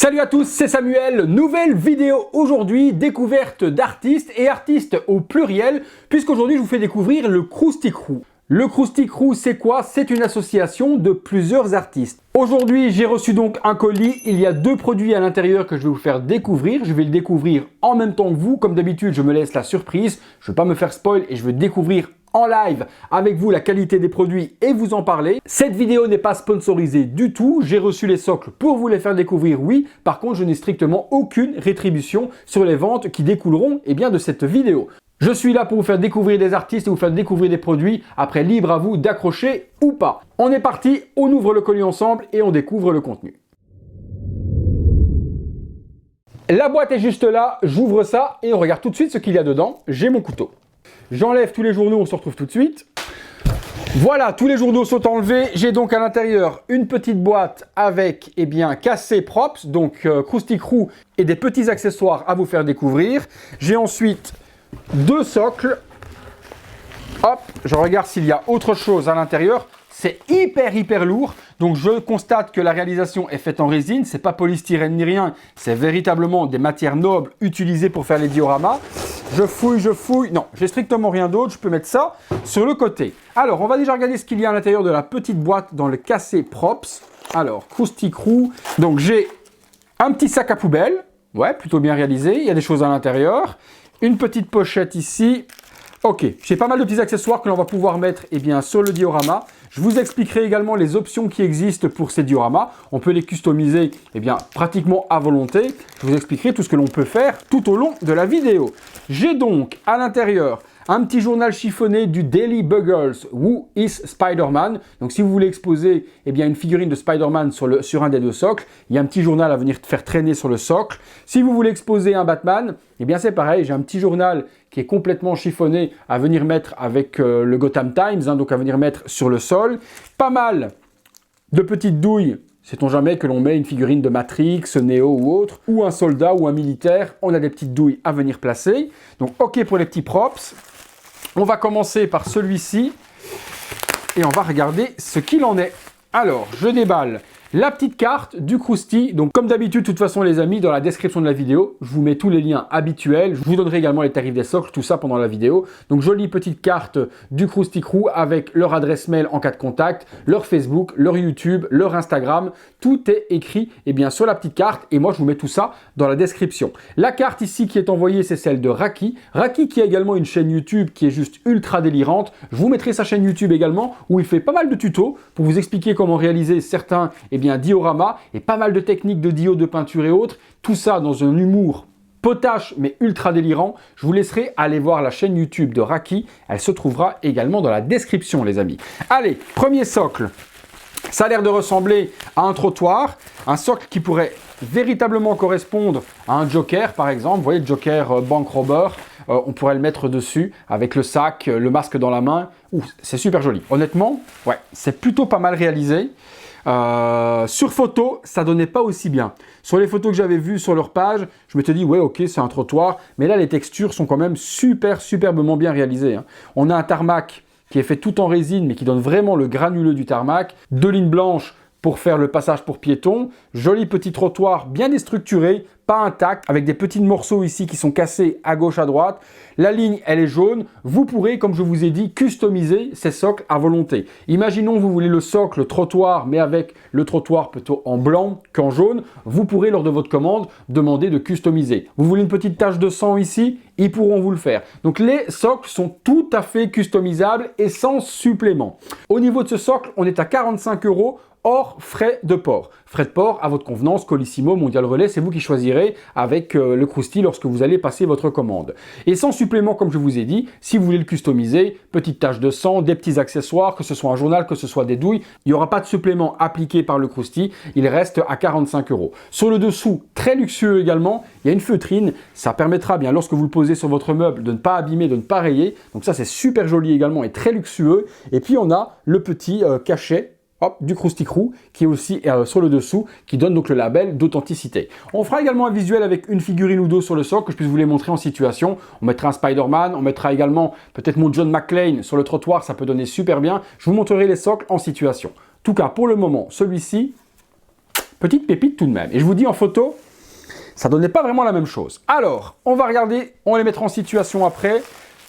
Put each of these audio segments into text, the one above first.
Salut à tous, c'est Samuel, nouvelle vidéo aujourd'hui, découverte d'artistes et artistes au pluriel, puisqu'aujourd'hui je vous fais découvrir le Krusty Krew. Le Krusty Krew, c'est quoi? C'est une association de plusieurs artistes. Aujourd'hui, j'ai reçu donc un colis. Il y a deux produits à l'intérieur que je vais vous faire découvrir. Je vais le découvrir en même temps que vous. Comme d'habitude, je me laisse la surprise. Je ne veux pas me faire spoil et je veux découvrir en live avec vous la qualité des produits et vous en parler. Cette vidéo n'est pas sponsorisée du tout. J'ai reçu les socles pour vous les faire découvrir, oui. Par contre, je n'ai strictement aucune rétribution sur les ventes qui découleront de cette vidéo. Je suis là pour vous faire découvrir des artistes et vous faire découvrir des produits. Après, libre à vous d'accrocher ou pas. On est parti, on ouvre le colis ensemble et on découvre le contenu. La boîte est juste là, j'ouvre ça et on regarde tout de suite ce qu'il y a dedans. J'ai mon couteau. J'enlève tous les journaux, on se retrouve tout de suite. Voilà, tous les journaux sont enlevés. J'ai donc à l'intérieur une petite boîte avec cassé props, donc Krusty Krew et des petits accessoires à vous faire découvrir. J'ai ensuite deux socles. Hop, je regarde s'il y a autre chose à l'intérieur. C'est hyper lourd. Donc je constate que la réalisation est faite en résine. C'est pas polystyrène ni rien. C'est véritablement des matières nobles utilisées pour faire les dioramas. Je fouille. Non, j'ai strictement rien d'autre. Je peux mettre ça sur le côté. Alors, on va déjà regarder ce qu'il y a à l'intérieur de la petite boîte dans le cassé props. Alors, Krusty Krew. Donc j'ai un petit sac à poubelle. Ouais, plutôt bien réalisé. Il y a des choses à l'intérieur. Une petite pochette ici. Ok, j'ai pas mal de petits accessoires que l'on va pouvoir mettre sur le diorama. Je vous expliquerai également les options qui existent pour ces dioramas. On peut les customiser pratiquement à volonté. Je vous expliquerai tout ce que l'on peut faire tout au long de la vidéo. J'ai donc à l'intérieur un petit journal chiffonné du Daily Buggles, Who is Spider-Man? Donc si vous voulez exposer une figurine de Spider-Man sur un des deux socles, il y a un petit journal à venir faire traîner sur le socle. Si vous voulez exposer un Batman, c'est pareil, j'ai un petit journal qui est complètement chiffonné à venir mettre avec le Gotham Times, donc à venir mettre sur le sol. Pas mal de petites douilles. Sait-on jamais que l'on met une figurine de Matrix, Neo ou autre, ou un soldat ou un militaire, on a des petites douilles à venir placer. Donc ok pour les petits props. On va commencer par celui-ci et on va regarder ce qu'il en est. Alors, je déballe la petite carte du Krusty. Donc, comme d'habitude, de toute façon, les amis, dans la description de la vidéo, je vous mets tous les liens habituels. Je vous donnerai également les tarifs des socles, tout ça pendant la vidéo. Donc, jolie petite carte du Krusty Krew avec leur adresse mail en cas de contact, leur Facebook, leur YouTube, leur Instagram. Tout est écrit sur la petite carte et moi, je vous mets tout ça dans la description. La carte ici qui est envoyée, c'est celle de Raki. Raki qui a également une chaîne YouTube qui est juste ultra délirante. Je vous mettrai sa chaîne YouTube également où il fait pas mal de tutos pour vous expliquer comment réaliser certains diorama et pas mal de techniques de diode de peinture et autres, tout ça dans un humour potache mais ultra délirant. Je vous laisserai aller voir la chaîne YouTube de Raki, elle se trouvera également dans la description les amis. Allez, premier socle, ça a l'air de ressembler à un trottoir, un socle qui pourrait véritablement correspondre à un joker par exemple, vous voyez le joker bank robber, on pourrait le mettre dessus avec le sac, le masque dans la main. C'est super joli, honnêtement, ouais, c'est plutôt pas mal réalisé. Sur photo, ça donnait pas aussi bien. Sur les photos que j'avais vues sur leur page, je m'étais dit ouais ok c'est un trottoir, mais là les textures sont quand même superbement bien réalisées. On a un tarmac qui est fait tout en résine mais qui donne vraiment le granuleux du tarmac, deux lignes blanches pour faire le passage pour piétons, joli petit trottoir bien déstructuré, pas intact, avec des petits morceaux ici qui sont cassés à gauche, à droite. La ligne, elle est jaune. Vous pourrez, comme je vous ai dit, customiser ces socles à volonté. Imaginons vous voulez le socle trottoir, mais avec le trottoir plutôt en blanc qu'en jaune. Vous pourrez, lors de votre commande, demander de customiser. Vous voulez une petite tache de sang ici? Ils pourront vous le faire. Donc les socles sont tout à fait customisables et sans supplément. Au niveau de ce socle, on est à 45 € hors frais de port. Frais de port à votre convenance, Colissimo, Mondial Relais, c'est vous qui choisirez avec le Krusty lorsque vous allez passer votre commande. Et sans supplément, comme je vous ai dit, si vous voulez le customiser, petite tache de sang, des petits accessoires, que ce soit un journal, que ce soit des douilles, il n'y aura pas de supplément appliqué par le Krusty, il reste à 45 €. Sur le dessous, très luxueux également, il y a une feutrine, ça permettra lorsque vous le posez sur votre meuble de ne pas abîmer, de ne pas rayer. Donc ça c'est super joli également et très luxueux. Et puis on a le petit cachet du Krusty Krew qui est aussi sur le dessous, qui donne donc le label d'authenticité. On fera également un visuel avec une figurine ou deux sur le socle que je puisse vous les montrer en situation. On mettra un Spider-Man, on mettra également peut-être mon John McClane sur le trottoir, ça peut donner super bien. Je vous montrerai les socles en situation. En tout cas, pour le moment, celui-ci, petite pépite tout de même. Et je vous dis en photo, ça donnait pas vraiment la même chose. Alors, on va regarder, on les mettra en situation après.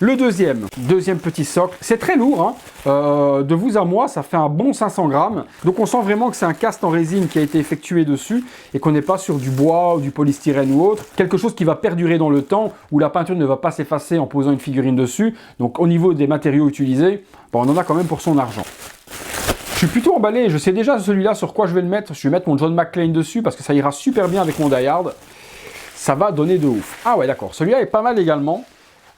Le deuxième petit socle, c'est très lourd, hein. De vous à moi, ça fait un bon 500 grammes. Donc on sent vraiment que c'est un cast en résine qui a été effectué dessus et qu'on n'est pas sur du bois ou du polystyrène ou autre. Quelque chose qui va perdurer dans le temps, où la peinture ne va pas s'effacer en posant une figurine dessus. Donc au niveau des matériaux utilisés, bon, on en a quand même pour son argent. Je suis plutôt emballé, je sais déjà celui-là sur quoi je vais le mettre. Je vais mettre mon John McClane dessus parce que ça ira super bien avec mon Die Hard. Ça va donner de ouf. Ah ouais, d'accord, celui-là est pas mal également.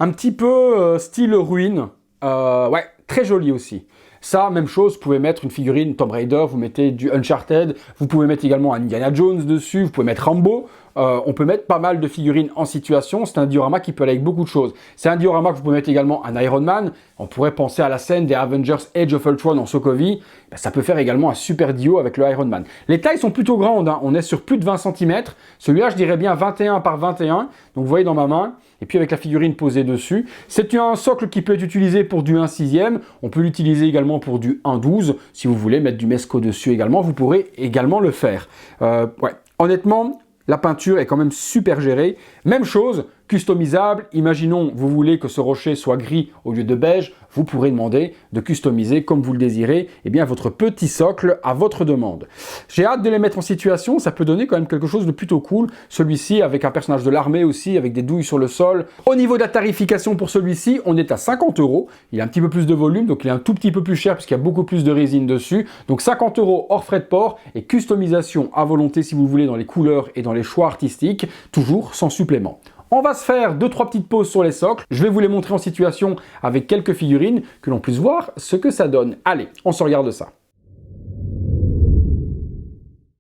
Un petit peu style ruine, ouais, très joli aussi. Ça, même chose, vous pouvez mettre une figurine Tomb Raider, vous mettez du Uncharted, vous pouvez mettre également un Indiana Jones dessus, vous pouvez mettre Rambo, on peut mettre pas mal de figurines en situation, c'est un diorama qui peut aller avec beaucoup de choses. C'est un diorama que vous pouvez mettre également un Iron Man, on pourrait penser à la scène des Avengers Age of Ultron en Sokovie, ben ça peut faire également un super dio avec le Iron Man. Les tailles sont plutôt grandes, hein. On est sur plus de 20 cm, celui-là je dirais bien 21 par 21, donc vous voyez dans ma main, et puis avec la figurine posée dessus. C'est un socle qui peut être utilisé pour du 1/6, on peut l'utiliser également pour du 1/12, si vous voulez mettre du Mesco dessus également, vous pourrez également le faire. Ouais. Honnêtement, la peinture est quand même super gérée. Même chose, customisable. Imaginons, vous voulez que ce rocher soit gris au lieu de beige, vous pourrez demander de customiser comme vous le désirez, eh bien votre petit socle à votre demande. J'ai hâte de les mettre en situation, ça peut donner quand même quelque chose de plutôt cool. Celui-ci avec un personnage de l'armée aussi, avec des douilles sur le sol. Au niveau de la tarification pour celui-ci, on est à 50 €. Il a un petit peu plus de volume, donc il est un tout petit peu plus cher puisqu'il y a beaucoup plus de résine dessus. Donc 50 € hors frais de port et customisation à volonté si vous voulez dans les couleurs et dans les choix artistiques, toujours sans supplément. On va se faire 2-3 petites pauses sur les socles. Je vais vous les montrer en situation avec quelques figurines, que l'on puisse voir ce que ça donne. Allez, on se regarde ça.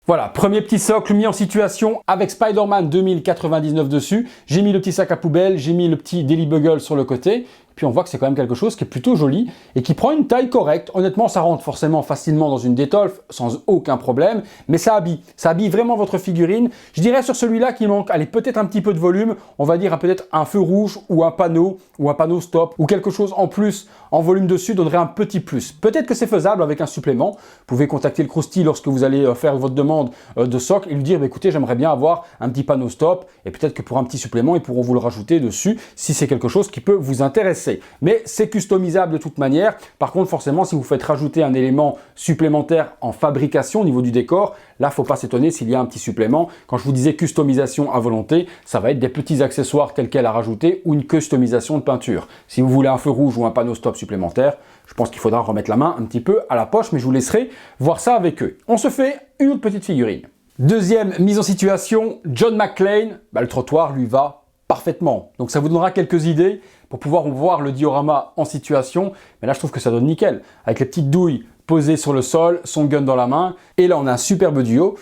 Voilà, premier petit socle mis en situation avec Spider-Man 2099 dessus. J'ai mis le petit sac à poubelle, j'ai mis le petit Daily Bugle sur le côté. Puis on voit que c'est quand même quelque chose qui est plutôt joli et qui prend une taille correcte. Honnêtement, ça rentre forcément facilement dans une Detolf sans aucun problème, mais ça habille vraiment votre figurine. Je dirais sur celui-là qu'il manque, allez, peut-être un petit peu de volume, on va dire peut-être un feu rouge ou un panneau stop ou quelque chose en plus en volume dessus donnerait un petit plus. Peut-être que c'est faisable avec un supplément. Vous pouvez contacter le Krusty lorsque vous allez faire votre demande de socle et lui dire, bah, écoutez, j'aimerais bien avoir un petit panneau stop et peut-être que pour un petit supplément, ils pourront vous le rajouter dessus si c'est quelque chose qui peut vous intéresser. Mais c'est customisable de toute manière. Par contre, forcément, si vous faites rajouter un élément supplémentaire en fabrication au niveau du décor, là, il ne faut pas s'étonner s'il y a un petit supplément. Quand je vous disais customisation à volonté, ça va être des petits accessoires tels quels à rajouter ou une customisation de peinture. Si vous voulez un feu rouge ou un panneau stop supplémentaire, je pense qu'il faudra remettre la main un petit peu à la poche, mais je vous laisserai voir ça avec eux. On se fait une autre petite figurine. Deuxième mise en situation, John McClane. Le trottoir lui va parfaitement. Donc ça vous donnera quelques idées pour pouvoir voir le diorama en situation. Mais là, je trouve que ça donne nickel. Avec les petites douilles posées sur le sol, son gun dans la main. Et là, on a un superbe duo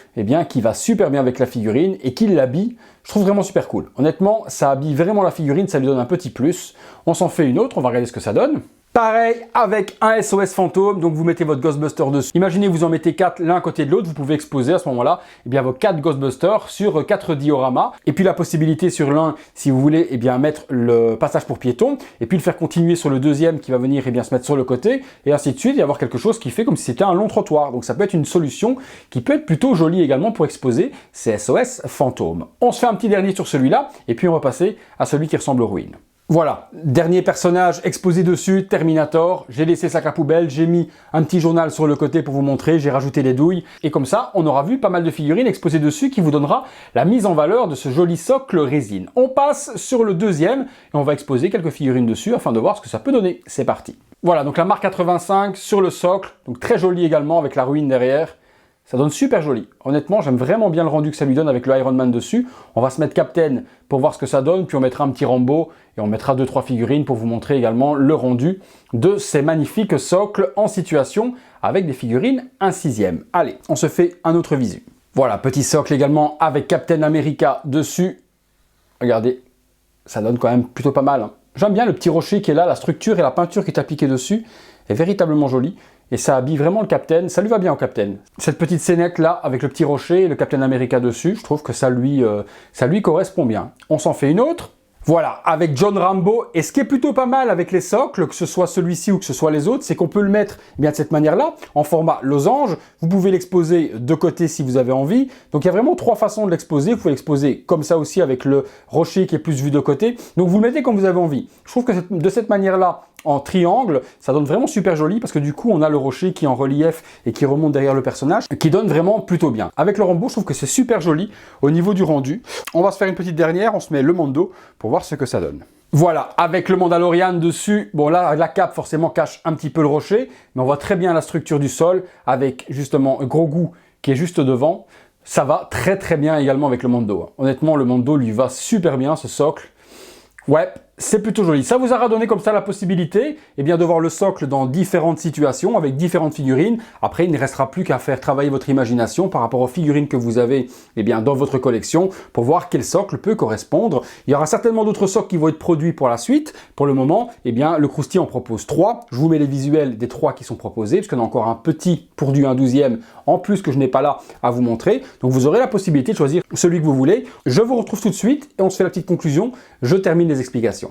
qui va super bien avec la figurine et qui l'habille. Je trouve vraiment super cool. Honnêtement, ça habille vraiment la figurine, ça lui donne un petit plus. On s'en fait une autre, on va regarder ce que ça donne. Pareil avec un SOS fantôme, donc vous mettez votre Ghostbuster dessus. Imaginez vous en mettez 4 l'un à côté de l'autre, vous pouvez exposer à ce moment-là vos 4 Ghostbusters sur 4 dioramas. Et puis la possibilité sur l'un, si vous voulez mettre le passage pour piéton, et puis le faire continuer sur le deuxième qui va venir se mettre sur le côté, et ainsi de suite, et avoir quelque chose qui fait comme si c'était un long trottoir. Donc ça peut être une solution qui peut être plutôt jolie également pour exposer ces SOS fantômes. On se fait un petit dernier sur celui-là, et puis on va passer à celui qui ressemble aux ruines. Voilà, dernier personnage exposé dessus, Terminator. J'ai laissé sac à poubelle, j'ai mis un petit journal sur le côté pour vous montrer, j'ai rajouté les douilles. Et comme ça, on aura vu pas mal de figurines exposées dessus qui vous donnera la mise en valeur de ce joli socle résine. On passe sur le deuxième et on va exposer quelques figurines dessus afin de voir ce que ça peut donner. C'est parti. Voilà, donc la marque 85 sur le socle, donc très joli également avec la ruine derrière. Ça donne super joli. Honnêtement, j'aime vraiment bien le rendu que ça lui donne avec le Iron Man dessus. On va se mettre Captain pour voir ce que ça donne, puis on mettra un petit Rambo et on mettra 2-3 figurines pour vous montrer également le rendu de ces magnifiques socles en situation avec des figurines 1/6. Allez, on se fait un autre visu. Voilà, petit socle également avec Captain America dessus. Regardez, ça donne quand même plutôt pas mal. J'aime bien le petit rocher qui est là, la structure et la peinture qui est appliquée dessus est véritablement jolie. Et ça habille vraiment le Captain, ça lui va bien au Captain. Cette petite scénette là, avec le petit rocher et le Captain America dessus, je trouve que ça lui correspond bien. On s'en fait une autre. Voilà, avec John Rambo, et ce qui est plutôt pas mal avec les socles, que ce soit celui-ci ou que ce soit les autres, c'est qu'on peut le mettre bien de cette manière-là, en format losange. Vous pouvez l'exposer de côté si vous avez envie. Donc il y a vraiment 3 façons de l'exposer. Vous pouvez l'exposer comme ça aussi avec le rocher qui est plus vu de côté. Donc vous le mettez comme vous avez envie. Je trouve que de cette manière-là, en triangle, ça donne vraiment super joli parce que du coup on a le rocher qui est en relief et qui remonte derrière le personnage, qui donne vraiment plutôt bien. Avec le Rambo, je trouve que c'est super joli au niveau du rendu. On va se faire une petite dernière, on se met le Mando pour voir ce que ça donne. Voilà, avec le Mandalorian dessus, bon là la cape forcément cache un petit peu le rocher, mais on voit très bien la structure du sol avec justement Grogu qui est juste devant. Ça va très très bien également avec le Mando. Honnêtement, le Mando lui va super bien, ce socle. Ouais, c'est plutôt joli. Ça vous aura donné comme ça la possibilité de voir le socle dans différentes situations, avec différentes figurines. Après, il ne restera plus qu'à faire travailler votre imagination par rapport aux figurines que vous avez dans votre collection pour voir quel socle peut correspondre. Il y aura certainement d'autres socles qui vont être produits pour la suite. Pour le moment, le Krusty en propose 3. Je vous mets les visuels des 3 qui sont proposés, parce qu'il y en a encore un petit pour du 1/12e en plus que je n'ai pas là à vous montrer. Donc vous aurez la possibilité de choisir celui que vous voulez. Je vous retrouve tout de suite et on se fait la petite conclusion. Je termine les explications.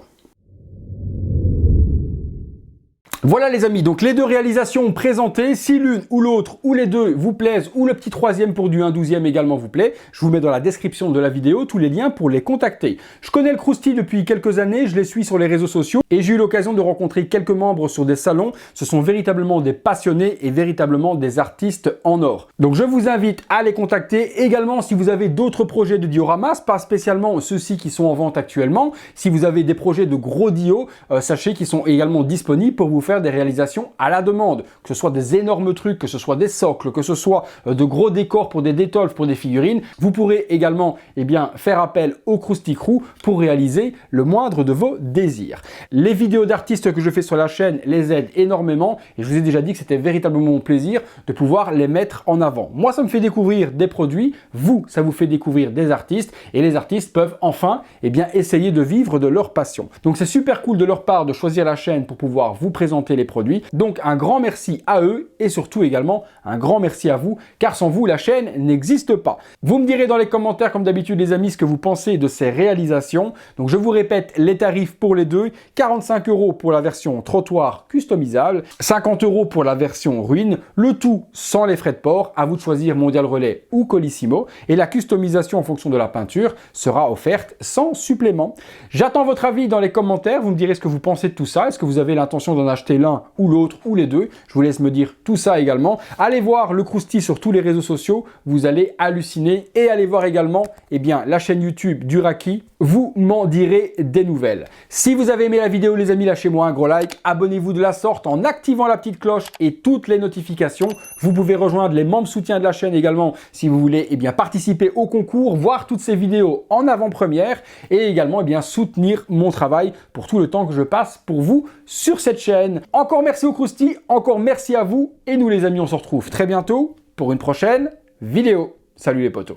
Voilà les amis, donc les 2 réalisations présentées, si l'une ou l'autre ou les 2 vous plaisent ou le petit 3e pour du 1/12e également vous plaît, je vous mets dans la description de la vidéo tous les liens pour les contacter. Je connais le Krusty depuis quelques années, je les suis sur les réseaux sociaux et j'ai eu l'occasion de rencontrer quelques membres sur des salons. Ce sont véritablement des passionnés et véritablement des artistes en or. Donc je vous invite à les contacter également si vous avez d'autres projets de dioramas, pas spécialement ceux-ci qui sont en vente actuellement. Si vous avez des projets de gros dios, sachez qu'ils sont également disponibles pour vous faire des réalisations à la demande, que ce soit des énormes trucs, que ce soit des socles, que ce soit de gros décors pour des détolfs, pour des figurines. Vous pourrez également faire appel au Krusty Crew pour réaliser le moindre de vos désirs. Les vidéos d'artistes que je fais sur la chaîne les aident énormément et je vous ai déjà dit que c'était véritablement mon plaisir de pouvoir les mettre en avant. Moi, ça me fait découvrir des produits, vous, ça vous fait découvrir des artistes et les artistes peuvent enfin essayer de vivre de leur passion. Donc c'est super cool de leur part de choisir la chaîne pour pouvoir vous présenter les produits. Donc un grand merci à eux et surtout également un grand merci à vous car sans vous la chaîne n'existe pas. Vous me direz dans les commentaires comme d'habitude les amis ce que vous pensez de ces réalisations. Donc je vous répète les tarifs pour les 2, 45 € pour la version trottoir customisable, 50 € pour la version ruine, le tout sans les frais de port, à vous de choisir Mondial Relais ou Colissimo et la customisation en fonction de la peinture sera offerte sans supplément. J'attends votre avis dans les commentaires, vous me direz ce que vous pensez de tout ça, est-ce que vous avez l'intention d'en acheter l'un ou l'autre ou les 2, je vous laisse me dire tout ça également. Allez voir le Krusty sur tous les réseaux sociaux, vous allez halluciner et allez voir également la chaîne YouTube du Raki, vous m'en direz des nouvelles. Si vous avez aimé la vidéo les amis, lâchez-moi un gros like, abonnez-vous de la sorte en activant la petite cloche et toutes les notifications. Vous pouvez rejoindre les membres soutiens de la chaîne également si vous voulez participer au concours, voir toutes ces vidéos en avant-première et également soutenir mon travail pour tout le temps que je passe pour vous sur cette chaîne. Encore merci au Krusty, encore merci à vous et nous les amis on se retrouve très bientôt pour une prochaine vidéo. Salut les potos.